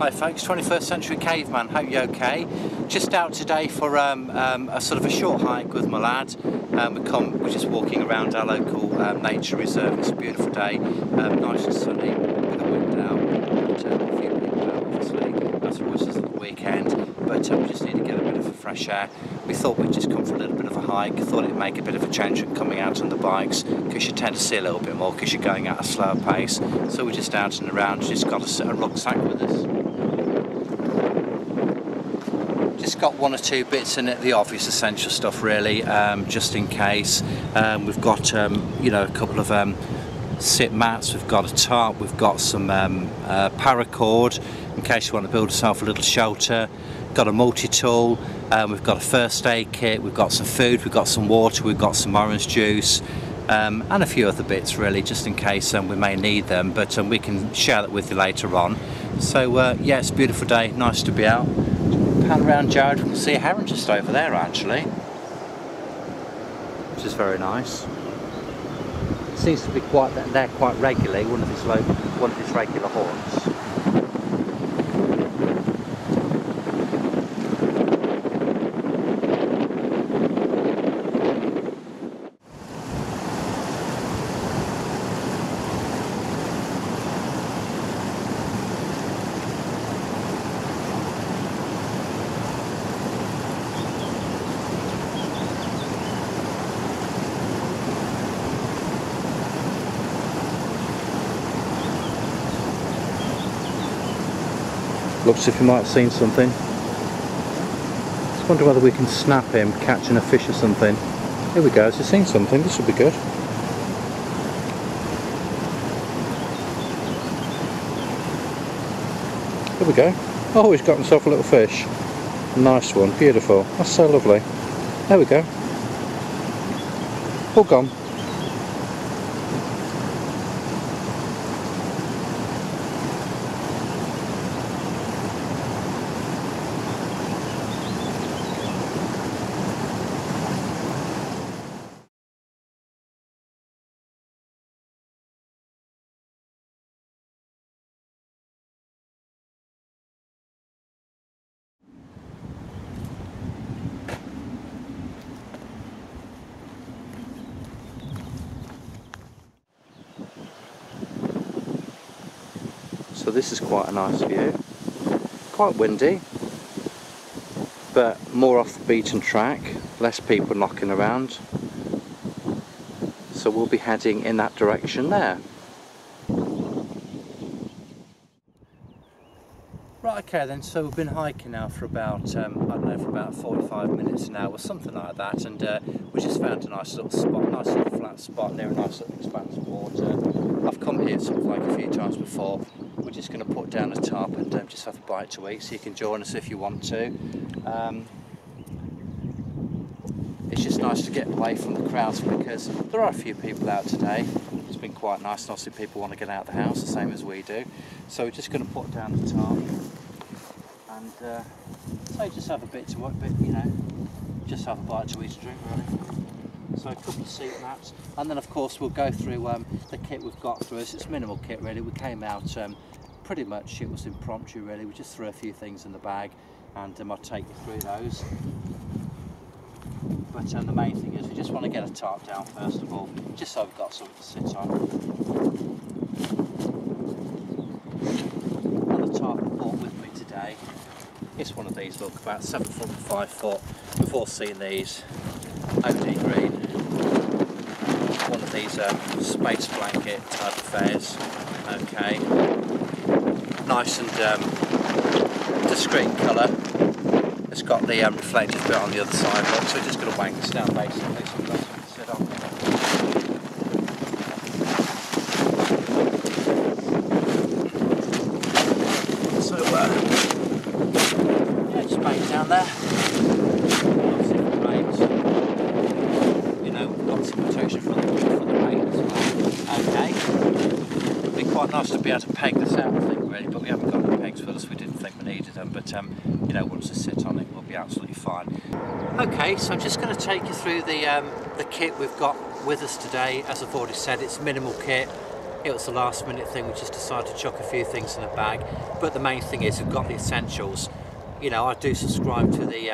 Hi folks, 21st Century Caveman, hope you're okay. Just out today for a sort of a short hike with my lad. We're just walking around our local nature reserve. It's a beautiful day, nice and sunny, with the wind out, but a few people out obviously, as it was the weekend, but we just need to get a bit of a fresh air. We thought we'd just come for a little bit of a hike, thought it'd make a bit of a change from coming out on the bikes, because you tend to see a little bit more because you're going at a slower pace. So we're just out and around, just got a rucksack with us. Just got one or two bits in it, the obvious essential stuff really, just in case. We've got you know, a couple of sit mats, we've got a tarp, we've got some paracord in case you want to build yourself a little shelter. Got a multi-tool, we've got a first aid kit, we've got some food, we've got some water, we've got some orange juice, and a few other bits really, just in case we may need them, but we can share that with you later on. So yeah, it's a beautiful day, nice to be out. Pan around Jared, we can see a heron just over there actually, which is very nice. It seems to be there quite regularly, one of his regular haunts. Looks as if he might have seen something. Just wonder whether we can snap him catching a fish or something. Here we go, has he seen something? This will be good. Here we go. Oh, he's got himself a little fish. Nice one, beautiful. That's so lovely. There we go. All gone. So this is quite a nice view, quite windy, but more off the beaten track, less people knocking around, so we'll be heading in that direction there. Right, okay then, so we've been hiking now for about, I don't know, for about 45 minutes now or something like that, and we just found a nice little spot, nice little flat spot near a nice little expanse of water. I've come here sort of like a few times before. We're just going to put down a tarp and just have a bite to eat, so you can join us if you want to. It's just nice to get away from the crowds because there are a few people out today. It's been quite nice, and obviously people want to get out of the house the same as we do. So we're just going to put down the tarp and so just have a bit to work, but you know, just have a bite to eat and drink really. So a couple of seat mats, and then of course we'll go through the kit we've got through us. It's minimal kit really. We came out pretty much, it was impromptu really. We just threw a few things in the bag, and I'll take you through those. But the main thing is we just want to get a tarp down first of all, just so we've got something to sit on. And the tarp I brought with me today, it's one of these, look, about 7 foot to 5 foot. We've all seen these, OD green. One of these space blanket type affairs. Okay, nice and discreet colour. It's got the reflective bit on the other side, so we're just going to wank this down basically, so we've got something to sit on. So yeah, just bang down there. Obviously if it rains, you know, we've got some protection for the rain as well. Okay. It'd be quite nice to be able to peg this out, I think, really, but we haven't got any pegs with us. We didn't think we needed them, but you know, once we sit on it, we'll be absolutely fine. Okay, so I'm just going to take you through the kit we've got with us today. As I've already said, it's minimal kit. It was a last minute thing, we just decided to chuck a few things in a bag, but the main thing is we've got the essentials. You know, I do subscribe to the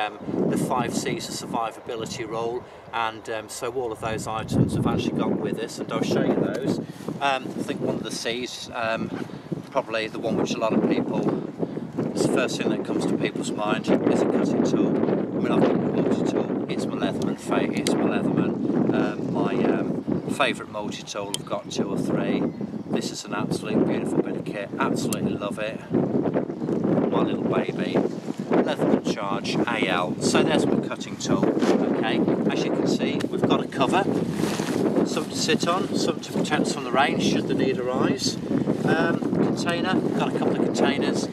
5 C's of survivability rule, and so all of those items have actually gone with us, and I'll show you those. I think one of the C's, probably the one which a lot of people, it's the first thing that comes to people's mind, is a cutting tool. I mean, I've got a multi-tool, it's my Leatherman my favourite multi-tool. I've got 2 or 3. This is an absolute beautiful bit of kit, absolutely love it. My little baby, Leatherman Charge AL. So there's my cutting tool. Okay, as you can see, we've got a cover, something to sit on, something to protect us from the rain should the need arise. Container, got a couple of containers.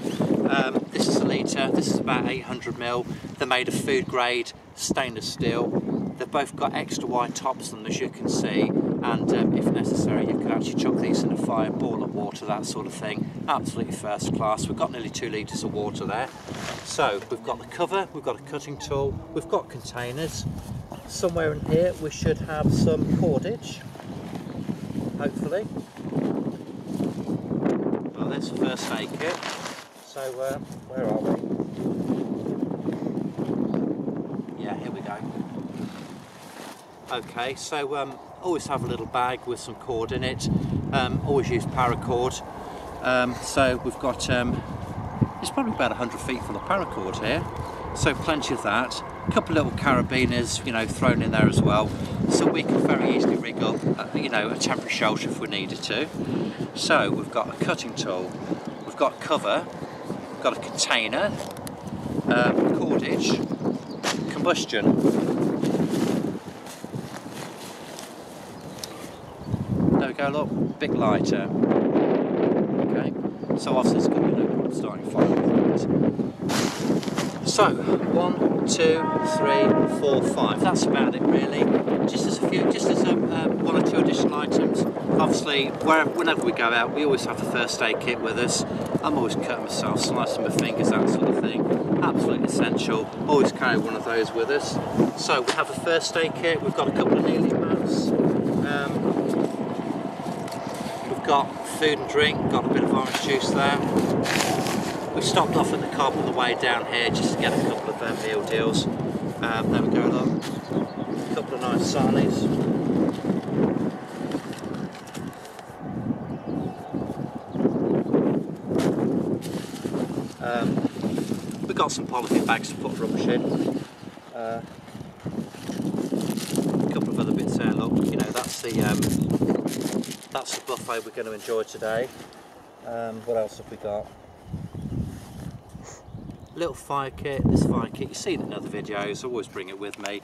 This is a litre, this is about 800ml. They're made of food grade stainless steel. They've both got extra wide tops on them, as you can see, and if necessary you could actually chuck these in a fire, boil up water, that sort of thing. Absolutely first class. We've got nearly 2 litres of water there. So we've got the cover, we've got a cutting tool, we've got containers. Somewhere in here we should have some cordage, hopefully. Well, there's the first aid kit. So where are we? Yeah, here we go. Okay, so always have a little bag with some cord in it. Always use paracord. So we've got, it's probably about 100 feet full of paracord here. So plenty of that. A couple of little carabiners, you know, thrown in there as well. So we can very easily rig up, you know, a temporary shelter if we needed to. So we've got a cutting tool, we've got cover, we've got a container, cordage, combustion. There we go, look, big lighter. Okay, so obviously it's going to be no problem starting fire with that. So 1, 2, 3, 4, 5. That's about it really. Just as 1 or 2 additional items. Obviously, whenever we go out, we always have a first aid kit with us. I'm always cutting myself, slicing my fingers, that sort of thing. Absolutely essential. Always carry one of those with us. So we have a first aid kit. We've got a couple of kneeling mats. We've got food and drink. Got a bit of orange juice there. We stopped off at the cob on the way down here just to get a couple of meal deals. There we go, look. A couple of nice sarnies. We've got some polythene bags to put rubbish in. A couple of other bits there, look. You know, that's the buffet we're going to enjoy today. What else have we got? Little fire kit. This fire kit, you've seen it in other videos, I always bring it with me.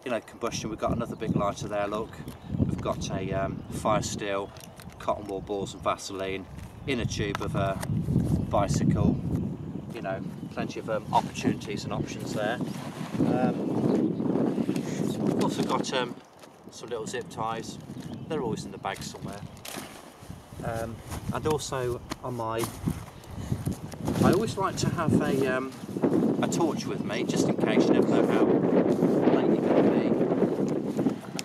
You know, combustion, we've got another big lighter there, look. We've got a fire steel, cotton wool balls and Vaseline, inner tube of a bicycle. You know, plenty of opportunities and options there. We've also got some little zip ties. They're always in the bag somewhere. And also on I always like to have a torch with me, just in case you never know how late you're going to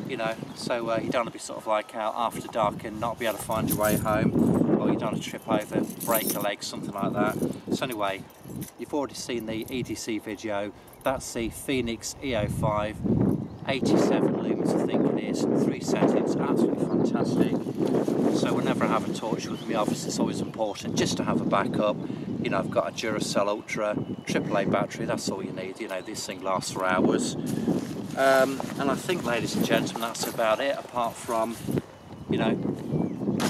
be. You know, so you don't want to be sort of like out after dark and not be able to find your way home, or you don't want to trip over, break a leg, something like that. So anyway, you've already seen the EDC video. That's the Phoenix EO5, 87 lumens I think it is, 3 settings, absolutely fantastic. So whenever I have a torch with me, obviously it's always important just to have a backup. You know, I've got a Duracell Ultra AAA battery, that's all you need. You know, this thing lasts for hours. And I think, ladies and gentlemen, that's about it, apart from, you know,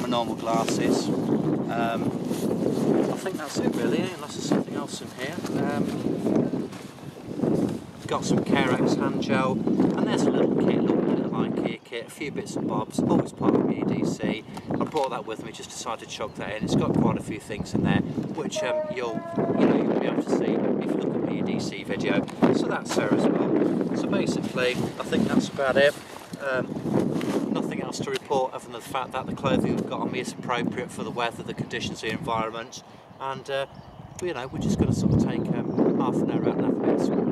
my normal glasses. I think that's it really, unless there's something else in here. Got some Carex hand gel, and there's a little kit, a little IKEA kit, a few bits and bobs, always part of the EDC. I brought that with me, just decided to chuck that in. It's got quite a few things in there, which you'll be able to see if you look at the EDC video. So that's there as well. So basically, I think that's about it. Nothing else to report other than the fact that the clothing we've got on me is appropriate for the weather, the conditions, the environment, and you know, we're just going to sort of take half an hour out and have a bit of swimming.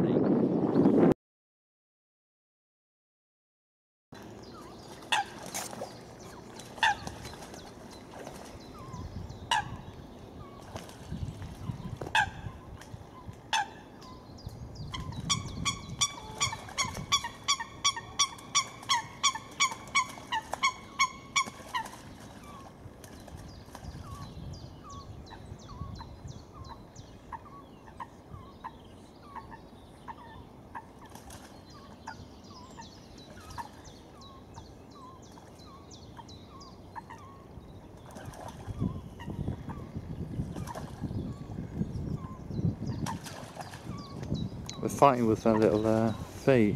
fighting with their little feet.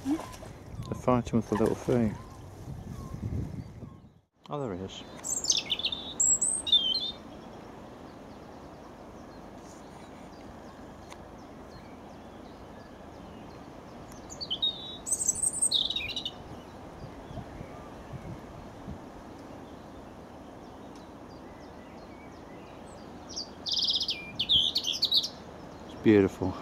They're fighting with the little feet. Oh, there he is. It's beautiful.